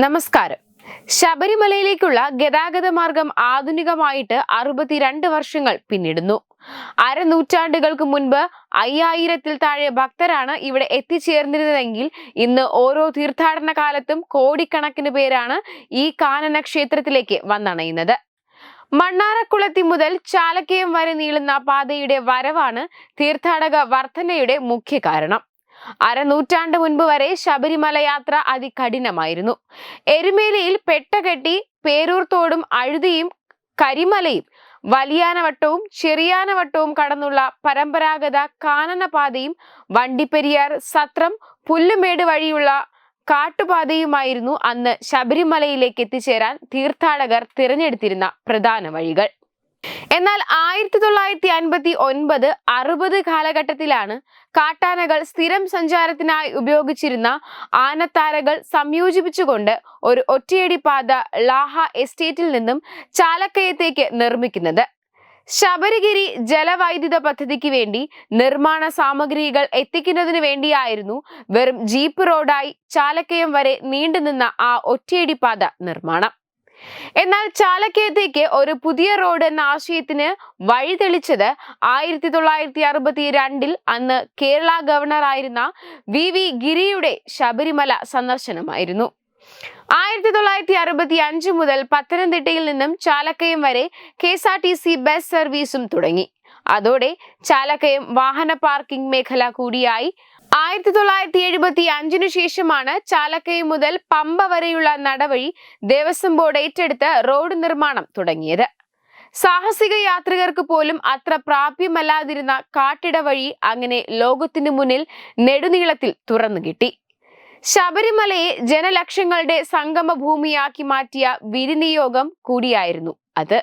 നമസ്കാരം. ശബരിമലയിലേക്കുള്ള ഗതാഗത മാർഗം ആധുനികമായിട്ട് 62 വർഷങ്ങൾ പിന്നിടുന്നു. അരനൂറ്റാണ്ടുകൾക്ക് മുൻപ് 5000-ൽ താഴെ ഭക്തരാണ് ഇവിടെ എത്തിച്ചേർന്നിരുന്നതെങ്കിൽ ഇന്ന് ഓരോ തീർത്ഥാടന കാലത്തും കോടിക്കണക്കിന് പേരാണ് ഈ കാനന ക്ഷേത്രത്തിലേക്ക് വന്നണയുന്നത്. മണ്ണാറക്കുളത്തി മുതൽ ചാലക്കയം വരെ നീളുന്ന പാതയുടെ വരവാണ് തീർത്ഥാടക വർധനയുടെ മുഖ്യ കാരണം. അരനൂറ്റാണ്ട് മുൻപ് വരെ ശബരിമല യാത്ര അതികഠിനമായിരുന്നു. എരുമേലിയിൽ പെട്ടകെട്ടി പേരൂർത്തോടും അഴുതിയും കരിമലയും വലിയാനവട്ടവും ചെറിയാനവട്ടവും കടന്നുള്ള പരമ്പരാഗത കാനനപാതയും വണ്ടിപ്പെരിയാർ സത്രം പുല്ലുമേട് വഴിയുള്ള കാട്ടുപാതയുമായിരുന്നു അന്ന് ശബരിമലയിലേക്ക് എത്തിച്ചേരാൻ തീർത്ഥാടകർ തിരഞ്ഞെടുത്തിരുന്ന പ്രധാന വഴികൾ. എന്നാൽ 1959, 60 കാലഘട്ടത്തിലാണ് കാട്ടാനകൾ സ്ഥിരം സഞ്ചാരത്തിനായി ഉപയോഗിച്ചിരുന്ന ആനത്താരകൾ സംയോജിപ്പിച്ചുകൊണ്ട് ഒരു ഒറ്റയടി പാത ലാഹ എസ്റ്റേറ്റിൽ നിന്നും ചാലക്കയത്തേക്ക് നിർമ്മിക്കുന്നത്. ശബരിഗിരി ജലവൈദ്യുത പദ്ധതിക്ക് വേണ്ടി നിർമ്മാണ സാമഗ്രികൾ എത്തിക്കുന്നതിന് വേണ്ടിയായിരുന്നു വെറും ജീപ്പ് റോഡായി ചാലക്കയം വരെ നീണ്ടുനിന്ന ആ ഒറ്റയടി പാത നിർമ്മാണം. എന്നാൽ ചാലക്കയത്തേക്ക് ഒരു പുതിയ റോഡ് എന്ന ആശയത്തിന് വഴിതെളിച്ചത് 1962-ൽ അന്ന് കേരള ഗവർണറായിരുന്ന VV ഗിരിയുടെ ശബരിമല സന്ദർശനമായിരുന്നു. 1965 മുതൽ പത്തനംതിട്ടയിൽ നിന്നും ചാലക്കയം വരെ KSRTC ബസ് സർവീസും തുടങ്ങി. അതോടെ ചാലക്കയം വാഹന പാർക്കിംഗ് മേഖല കൂടിയായി. 1975 ശേഷമാണ് ചാലക്കയം മുതൽ പമ്പ വരെയുള്ള നടവഴി ദേവസ്വം ബോർഡ് ഏറ്റെടുത്ത് റോഡ് നിർമ്മാണം തുടങ്ങിയത്. സാഹസിക യാത്രികർക്ക് പോലും അത്ര പ്രാപ്യമല്ലാതിരുന്ന കാട്ടിട വഴി അങ്ങനെ ലോകത്തിനു മുന്നിൽ നെടുനീളത്തിൽ തുറന്നു കിട്ടി. ശബരിമലയെ ജനലക്ഷങ്ങളുടെ സംഗമ ഭൂമിയാക്കി മാറ്റിയ വിധിനിയോഗം കൂടിയായിരുന്നു അത്.